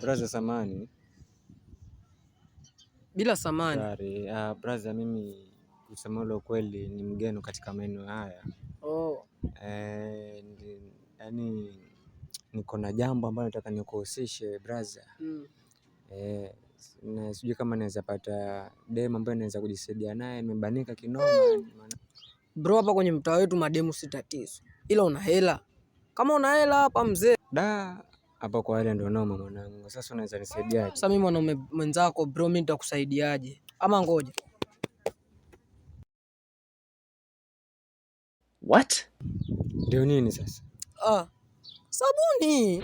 Braza, samani. Bila samani. Sorry. Braza, mimi kusema ule ukweli ni mgeni katika maeneo haya. Yaani niko na jambo ambalo nataka nikuhusishe braza. Na sijui kama naweza pata demu ambaye naweza kujisaidia naye, nimebanika kinoma. Bro, hapa kwenye mtaa wetu mademu si tatizo, ila una hela. Kama una hela hapa mzee. Hapa kwa hela ndio noma mwanangu. Sasa unaweza nisaidiaje? Sasa mimi mwanaume mwenzako bro, mimi nitakusaidiaje? Ama ngoja. What? Ndio nini sasa? Sabuni.